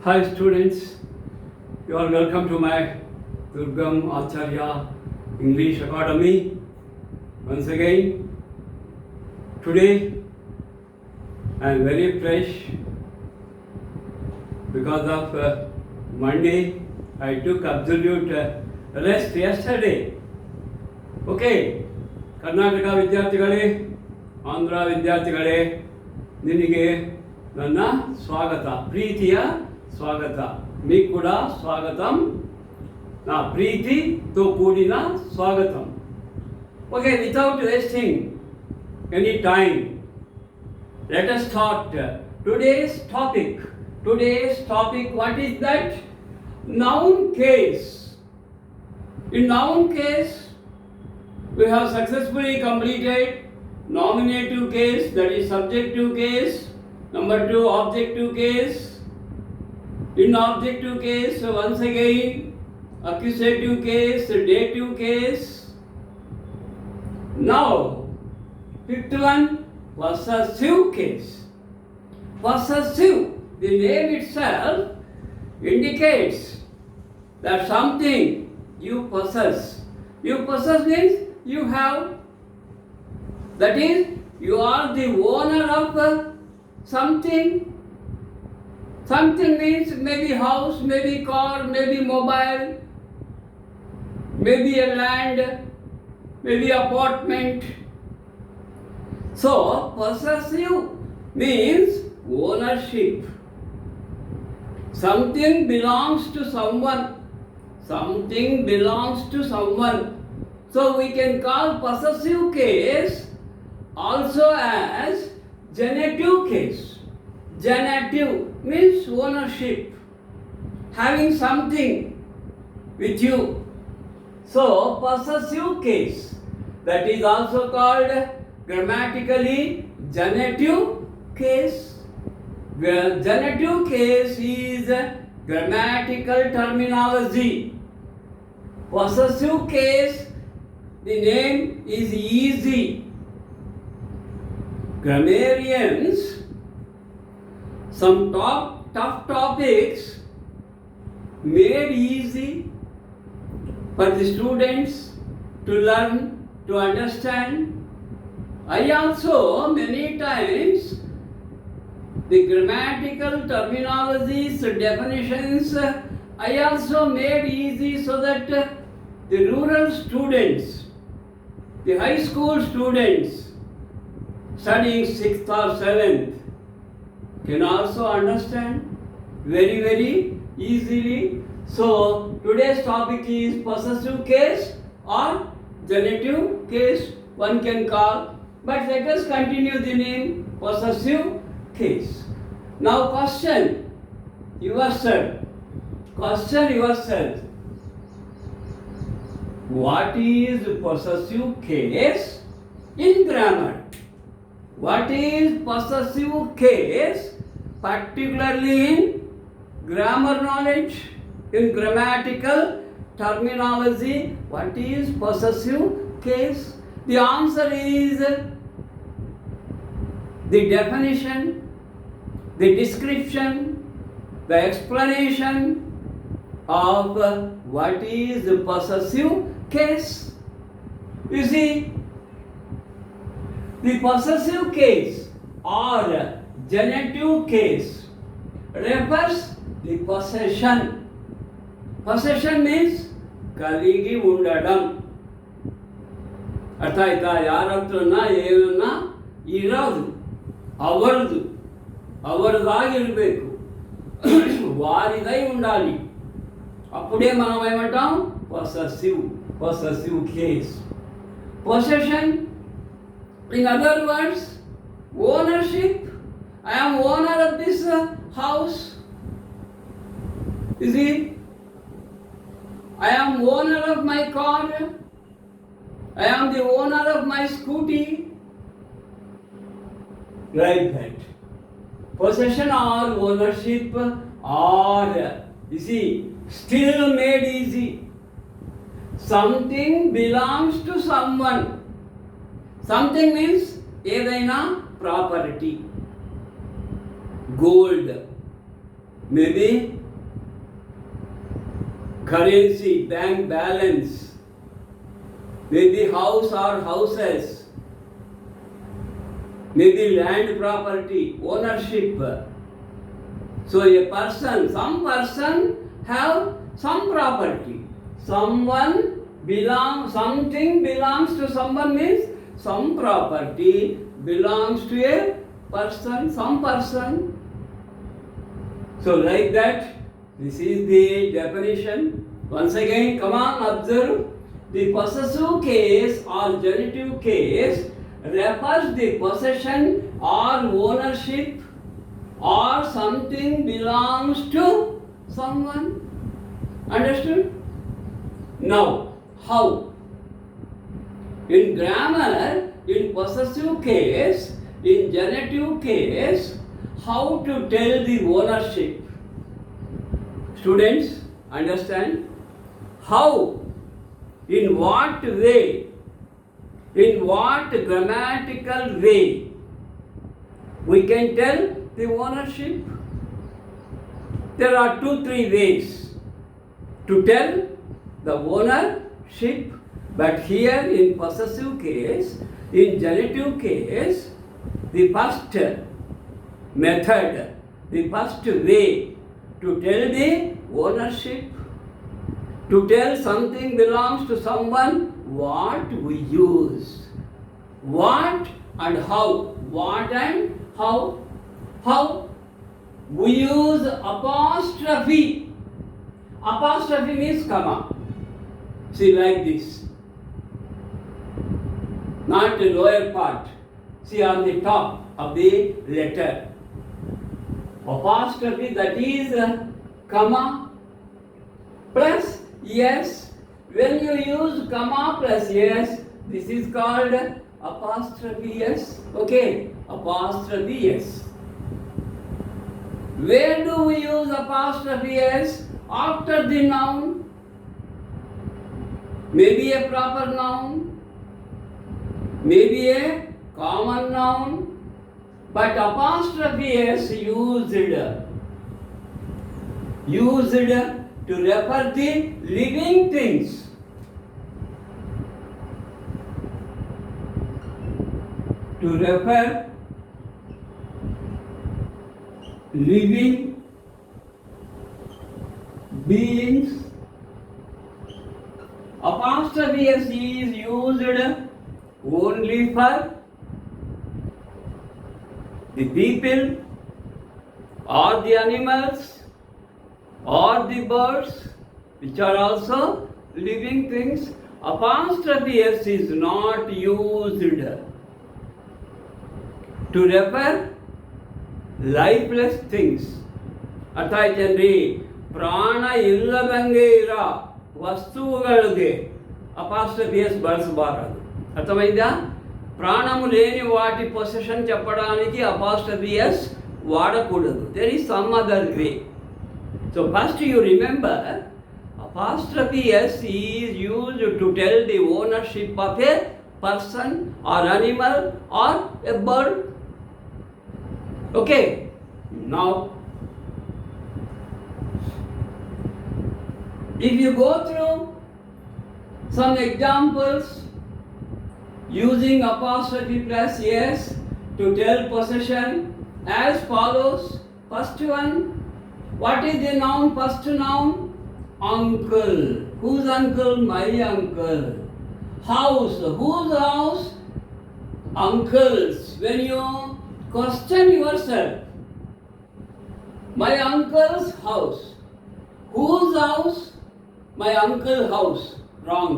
Hi students, you are welcome to my Durgam Acharya English Academy. Once again, today I am very fresh because of Monday. I took absolute rest yesterday. Okay, Karnataka ವಿದ್ಯಾರ್ಥಿಗಳೇ, ಆಂಧ್ರ ವಿದ್ಯಾರ್ಥಿಗಳೇ, ನಿನಗೆ ನನ್ನ ಸ್ವಾಗತ, ಪ್ರೀತಿಯ ಸ್ವಾಗತ. మీకు కూడా స్వాగతం, నా ప్రీతితో కూడిన స్వాగతం. Okay, without wasting any time, let us start today's topic. Today's topic, what is that? Noun case. In noun case, we have successfully completed nominative case, that is subjective case. Number 2, objective case. In objective case, once again, accusative case, dative case. Now, fifth one, possessive case. Possessive, the name itself indicates that something you possess. You possess means you have, that is, you are the owner of something. Something means maybe house, maybe car, maybe mobile, maybe a land, maybe apartment. So, possessive means ownership. Something belongs to someone. Something belongs to someone. So, we can call possessive case also as genitive case. Genitive means ownership, having something with you. So, possessive case, that is also called grammatically genitive case. Genitive case is grammatical terminology. Possessive case, the name is easy. Grammarians, some tough topics made easy for the students to learn, to understand. I also many times the grammatical terminologies, definitions, I also made easy so that the rural students, the high school students studying 6th or 7th can also understand very easily. So today's topic is possessive case or genitive case, one can call, but let us continue the name possessive case. Now question yourself, what is possessive case in grammar? What is possessive case, particularly in grammar knowledge, in grammatical terminology? What is possessive case? The answer is the definition, the description, the explanation of what is the possessive case. You see, the possessive case or genitive case refers the possession. Possession means kaligi undadam. ಅರ್ಥ ಆಯ್ತಾ? ಯಾರ ಹತ್ರನ ಏನನ್ನ ಇರೋದು, ಅವರದಾಗಿರಬೇಕು, వారిదై ఉండాలి. అప్పుడే మనం ఏమంటాం? possessive case. Possession, in other words, ownership. I am owner of this house. You see, I am owner of my car. I am the owner of my scooty. Like that. Possession or ownership are, you see, still made easy. Something belongs to someone. Something means ఏదైనా property, gold, maybe currency, bank balance, maybe house or houses, maybe land property, ownership. So a person, some person have some property. Something belongs to someone means some property belongs to a person, some person. So like that, this is the definition. Once again, come on, observe. The possessive case or genitive case refers the possession or ownership or something belongs to someone. Understood? Now, how? In grammar, in possessive case, in genitive case, how to tell the ownership? Students, understand? How? In what way? In what grammatical way we can tell the ownership? There are 2-3 ways to tell the ownership, but here in possessive case, in genitive case, the first method, the first way to tell the ownership, to tell something belongs to someone, what we use. What and how. What and how. How? We use apostrophe. Apostrophe means comma. See, like this. Not the lower part. See, on the top of the letter. Apostrophe, that is comma plus yes. When you use comma plus yes, this is called apostrophe s. Okay, apostrophe s. Where do we use apostrophe s? After the noun. Maybe a proper noun, maybe a common noun, but apostrophe s used to refer the living things. To refer living beings. Apostrophe s is used only for the people or the animals or the birds, which are also living things. Apostrophe s is not used to refer lifeless things. ಅರ್ಥ ಆಯ್ತೇನ್ರಿ? ಪ್ರಾಣ ಇಲ್ಲದಂಗೆ ಇರೋ ವಸ್ತುಗಳಿಗೆ apostrophe S ಬಳಸಬಾರದು. అర్థమైందా? ప్రాణము లేని వాటి పొసెషన్ చెప్పడానికి అపాస్ట్రఫీ ఎస్ వాడకూడదు. There is some other way. So first you remember, apostrophe s is used to tell the ownership of a person or animal or a bird. Okay, now if you go through some examples using apostrophe plus s to tell possession as follows. First one, what is the noun? First noun, uncle. Whose uncle? My uncle. House. Whose house? Uncle's. When you question yourself, my uncle's house. Whose house? My uncle's house. Wrong.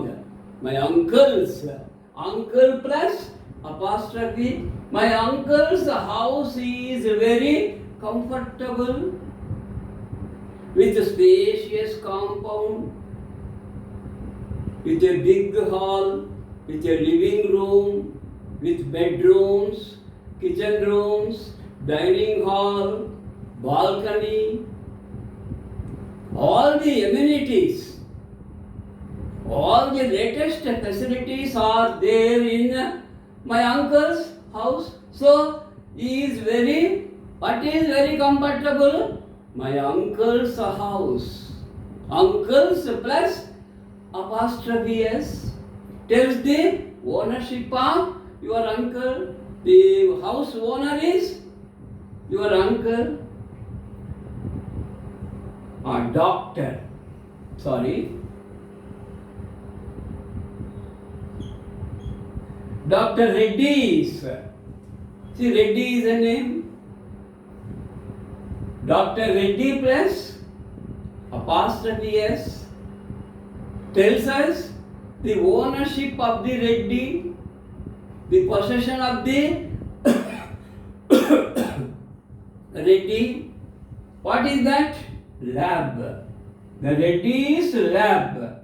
My uncle's. Uncle plus apostrophe. My uncle's house is very comfortable, with a spacious compound, with a big hall, with a living room, with bedrooms, kitchen rooms, dining hall, balcony, all the amenities, all the latest facilities are there in my uncle's house. So he is very, what is very comfortable? my uncle's house. Uncle's plus apostrophe s tells the ownership of your uncle. The house owner is your uncle. Doctor. Sorry. Dr. Reddy's. See, Reddy is a name. Dr. Reddy plus apostrophe s tells us the ownership of the Reddy, the possession of the Reddy. What is that? Lab. The Reddy's lab.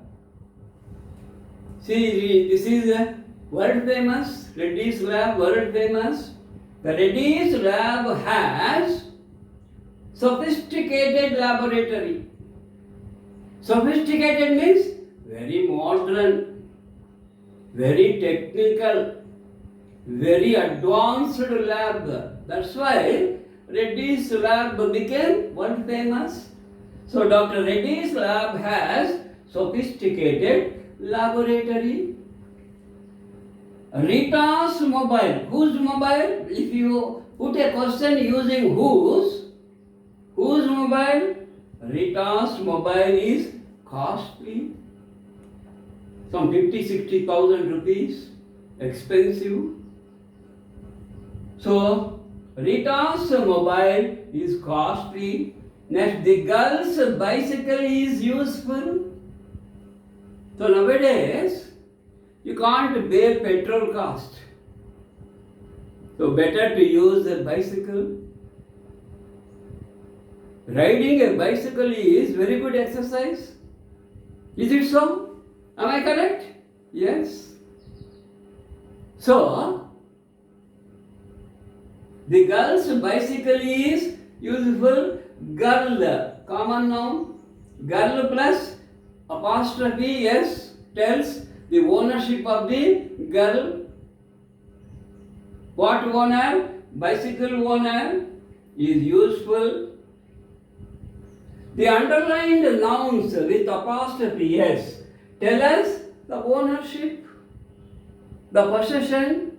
See, this is a world famous. Reddy's lab, world famous. The Reddy's lab has sophisticated laboratory. Sophisticated means very modern, very technical, very advanced lab. That's why Reddy's lab became world famous. So Dr. Reddy's lab has sophisticated laboratory. Rita's mobile. Whose mobile? If you put a question using whose mobile? Rita's mobile is costly. Some 50,000-60,000 rupees. Expensive. So Rita's mobile is costly. Next, the girl's bicycle is useful. So nowadays, you can't bear petrol cost. So better to use a bicycle. Riding a bicycle is very good exercise. Is it so? Am I correct? Yes. So, the girl's bicycle is useful. Girl, common noun. Girl plus apostrophe s tells the ownership of the girl. What owner? Bicycle owner is useful. The underlined nouns with apostrophe s tell us the ownership, the possession.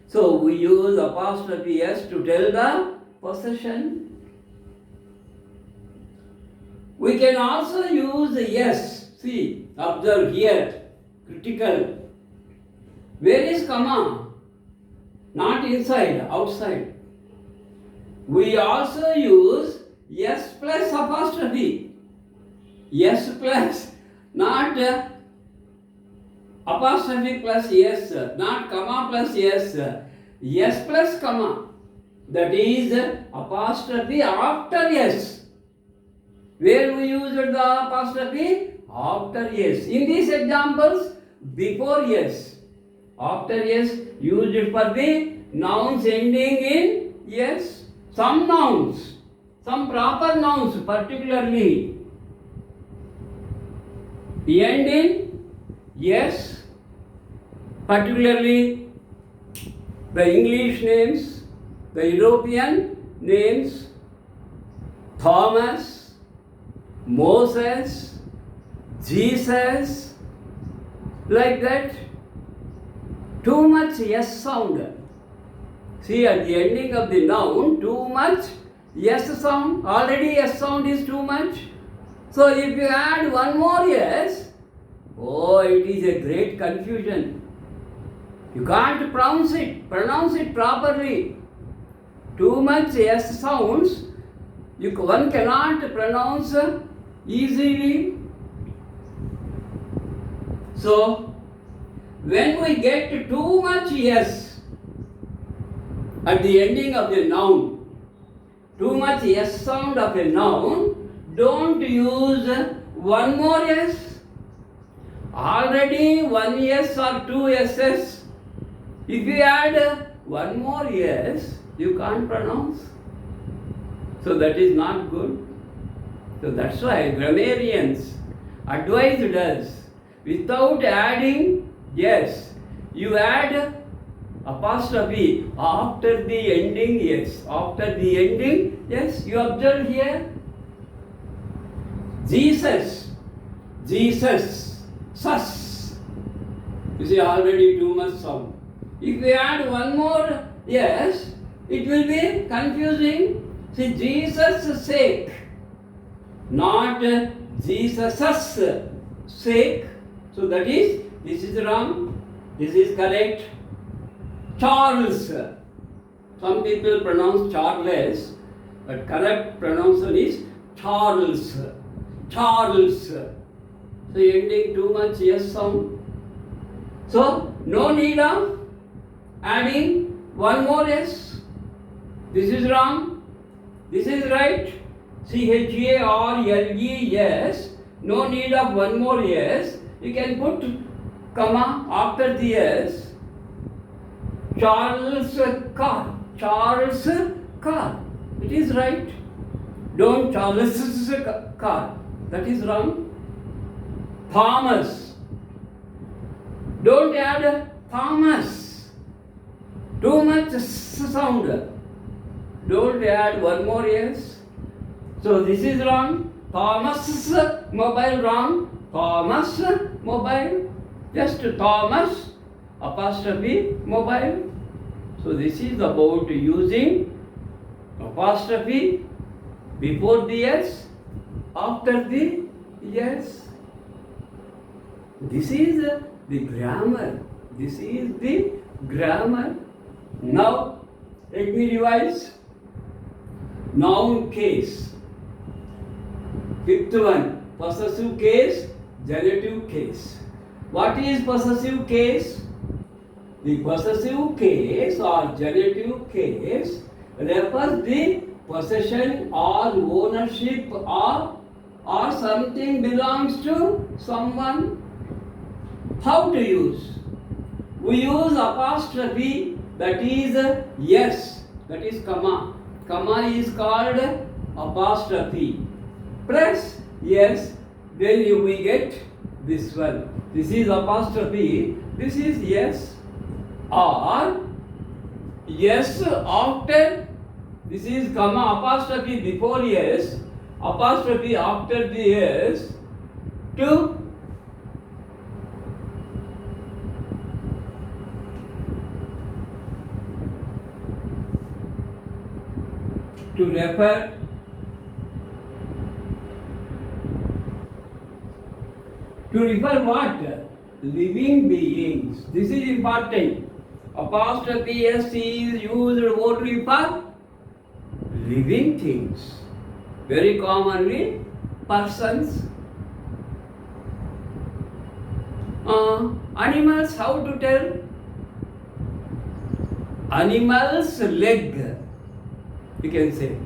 So we use apostrophe s to tell the possession. We can also use yes. See, observe here, critical. Where is comma? Not inside, outside. We also use yes plus apostrophe. Yes plus, not apostrophe plus yes, not comma plus yes. Yes plus comma. That is apostrophe after yes. Where we used the apostrophe? After yes. In these examples, before yes. After yes, used for the nouns ending in yes. Some nouns, some proper nouns particularly end in yes. Particularly the English names, the European names, Thomas, Moses, Jesus, like that. Too much yes sound. See, at the ending of the noun, too much yes sound. Already yes sound is too much. So if you add one more yes, oh, it is a great confusion. You can't pronounce it properly. Too much yes sounds, one cannot pronounce easily. So, when we get too much yes at the ending of the noun, too much yes sound of a noun, don't use one more yes. Already one yes or two yeses. If you add one more yes, you can't pronounce. So that is not good. So that's why grammarians advised us, without adding yes, you add apostrophe after the ending yes. After the ending yes, you observe here. Jesus, Jesus, sus. You see, already too much sound. If we add one more yes, it will be confusing. See, Jesus' sake, not Jesus' sake. So that is, this is wrong, this is correct. Charles. Some people pronounce Charles, but correct pronunciation is Charles. Charles. So ending too much yes sound. So no need of adding one more s. This is wrong. This is right. CHARLES. No need of one more s. You can put comma after the s. Charles car. Charles car. It is right. Don't Charles car. That is wrong. Thomas. Don't add Thomas. Too much sound. Don't add one more yes. So this is wrong. Thomas mobile wrong. Thomas mobile. Just Thomas apostrophe mobile. So this is about using apostrophe before the yes, after the yes. This is the grammar. This is the grammar. Now let me revise. Noun case. Fifth one, possessive case, genitive case. What is possessive case? The possessive case or genitive case refers the possession or ownership or something belongs to someone. How to use? We use apostrophe, that is yes, that is comma. Comma is called apostrophe. Press yes, then we get this one. This is apostrophe, this is yes. Or yes after, this is comma apostrophe before yes, apostrophe after the yes, to refer what? Living beings. This is important. Apostrophe s is used only for living things. Very commonly persons. Animals, how to tell? Animals leg, you can say.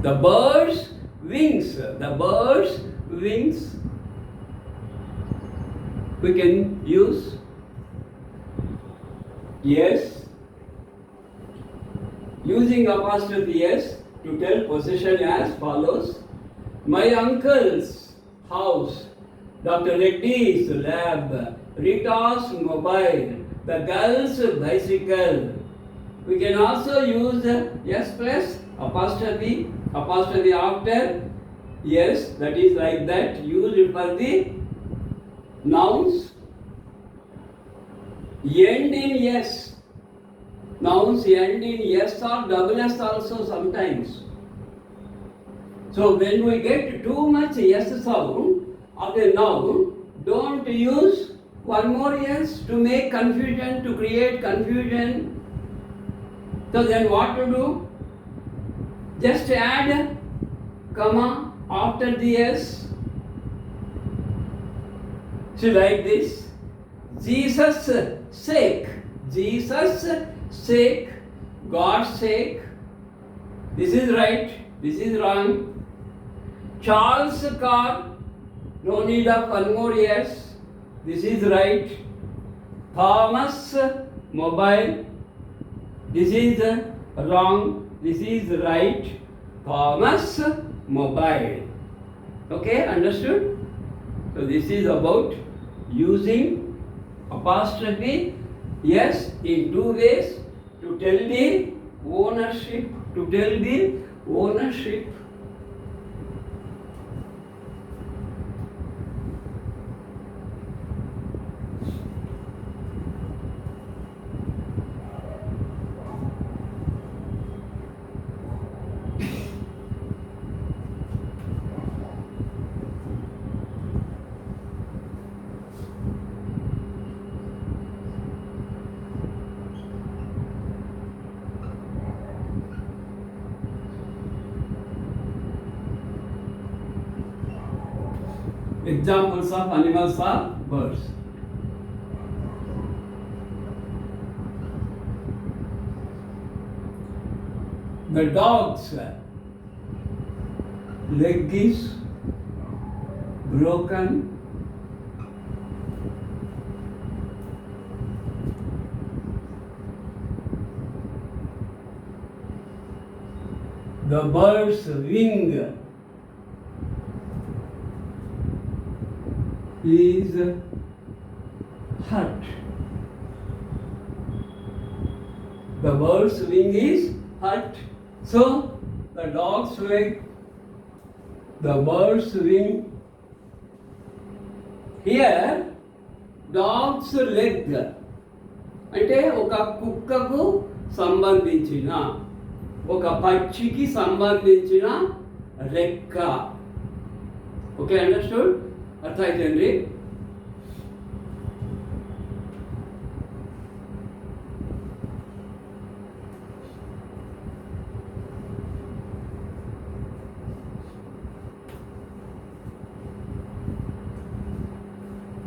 The bird's wings. The bird's wings. We can use yes, using apostrophe s to tell possession as follows. My uncle's house, Dr. Reddy's lab, Rita's mobile, the girl's bicycle. We can also use yes plus apostrophe after yes, that is like that, used for the nouns. End in yes. Nouns end in yes or double s also sometimes. So when we get too much yes sound of a noun, don't use one more yes to make confusion, to create confusion. So then what to do? Just add comma after the yes. So like this. Jesus' sake. Jesus' sake. God's sake. This is right. This is wrong. Charles' car. No need of one more yes. This is right. Thomas' mobile. This is wrong. This is right. Thomas' mobile. Okay, understood? So this is about using apostrophe yes in two ways to tell the ownership. Examples of animals are birds. The dog's leg is broken. The bird's wing is hurt. The bird's wing is hurt. So, the dog's leg, the bird's wing. Here, dog's leg అంటే ఒక కుక్కకు సంబంధించిన ఒక పక్షికి సంబంధించిన రెక్క. Okay, understood? అర్థమైందండి.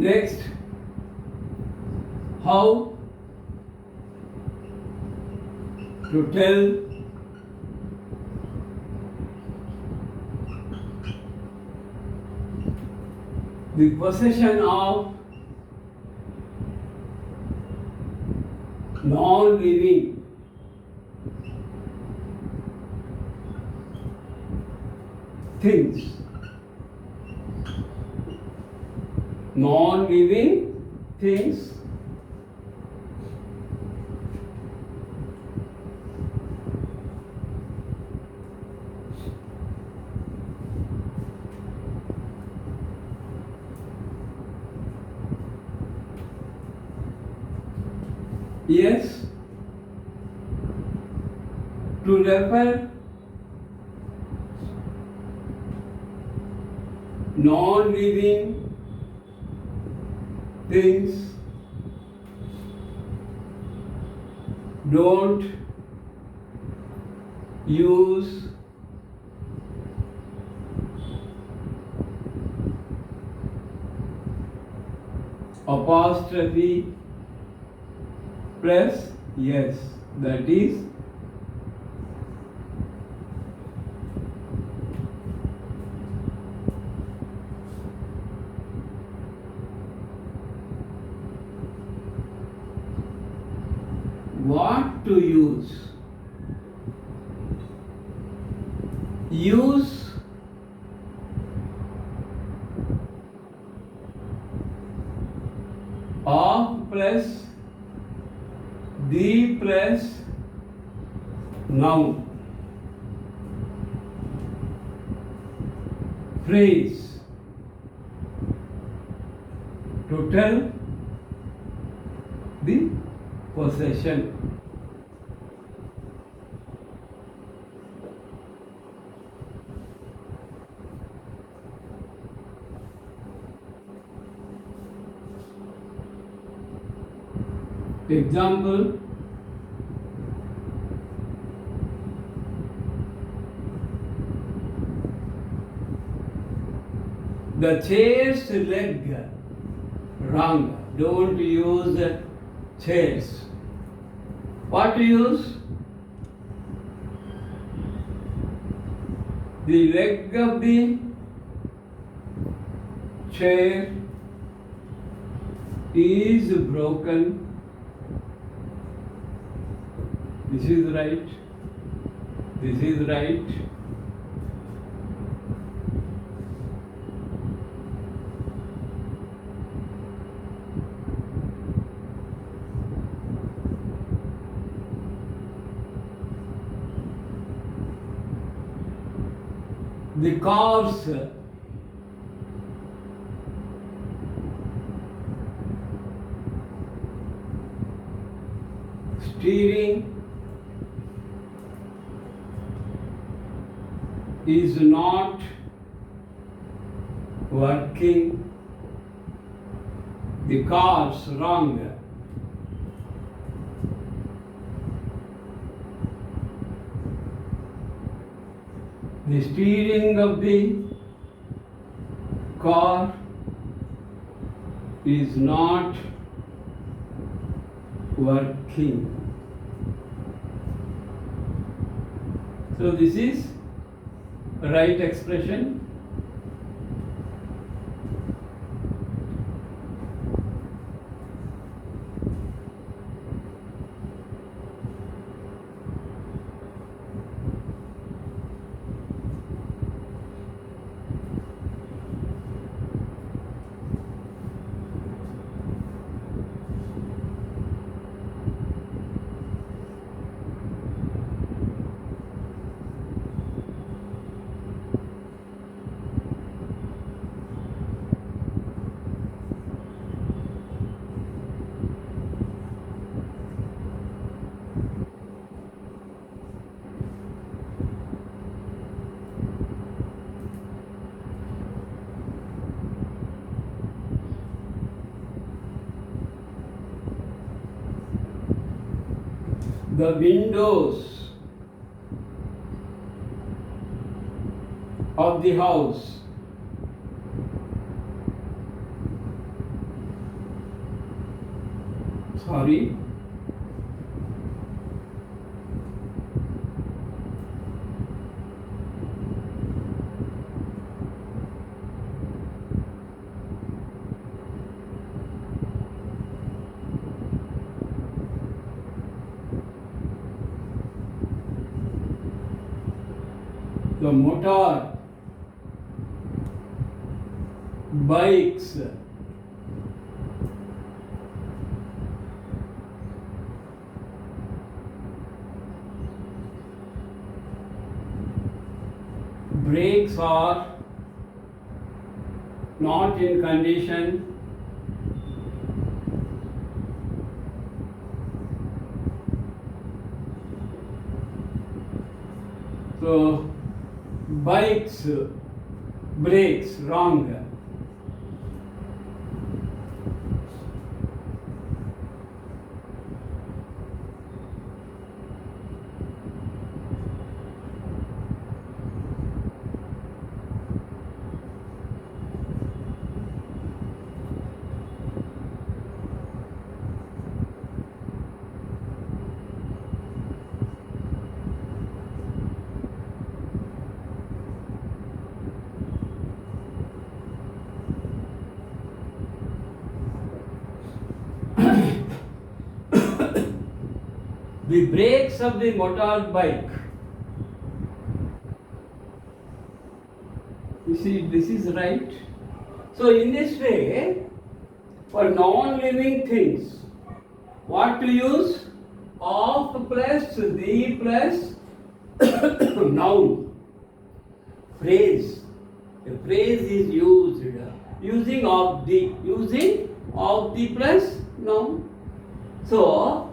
Next, how to tell the possession of non-living things. Non-living things yes, to refer non-living things don't use apostrophe plus yes, that is what to use. Use of plus the plus noun phrase to tell the possession. Example, the chair's leg, wrong. Don't use chairs. What to use? The leg of the chair is broken. This is right. This is right. The car's steering is not working. The car's wrong. The steering of the car is not working. So this is right expression. The windows of the house sorry the motor bikes brakes are not in condition so bikes brakes wrong. The brakes of the motorbike. You see, this is right. So in this way, for non-living things, what to use? Of plus the plus noun. Phrase. A phrase is used using of the plus noun. So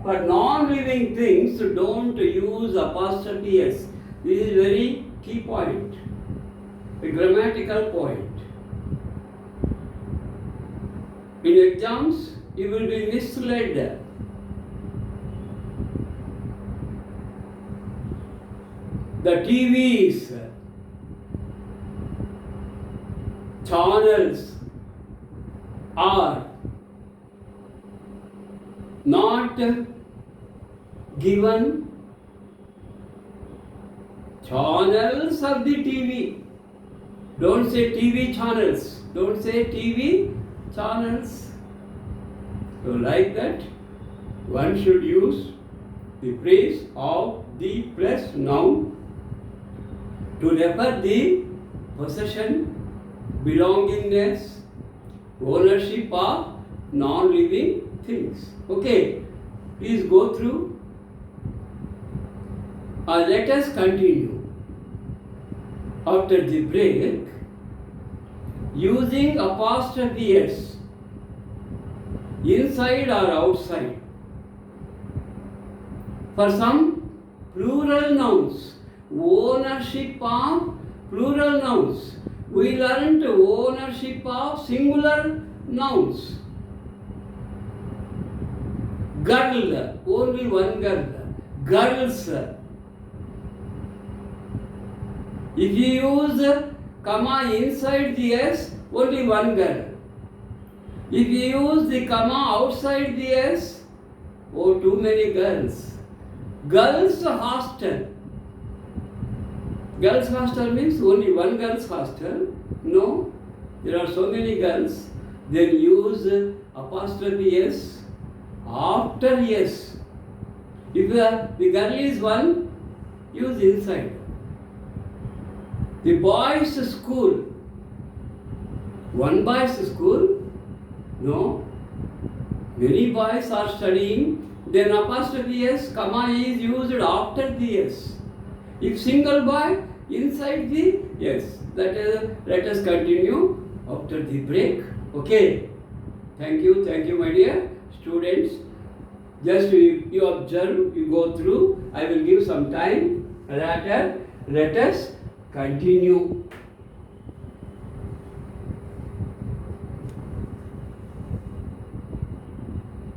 for non-living things, don't use apostrophe s. This is very key point, a grammatical point. In exams, you will be misled. The TVs, channels are not given. Channels of the TV. Don't say TV channels. Don't say TV channels. So like that, one should use the phrase of the plus noun to refer the possession, belongingness, ownership of non-living things. Okay, please go through. Let us continue. After the break, using apostrophe s, inside or outside, for some plural nouns, ownership of plural nouns. We learned ownership of singular nouns. Girl, only one girl. Girls. If you use comma inside the s, only one girl. If you use the comma outside the S, oh, too many girls. Girls hostel. Girls hostel means only one girls hostel. No, there are so many girls. Then use apostrophe S after S. If the girl is one, use inside. The boys' school. One boys' school? No. Many boys are studying, then apostrophe S, comma is used after the S. If single boy, inside the S. Let us continue after the break. Okay. Thank you, my dear students. Just you observe, you go through. I will give some time. Later, let us continue.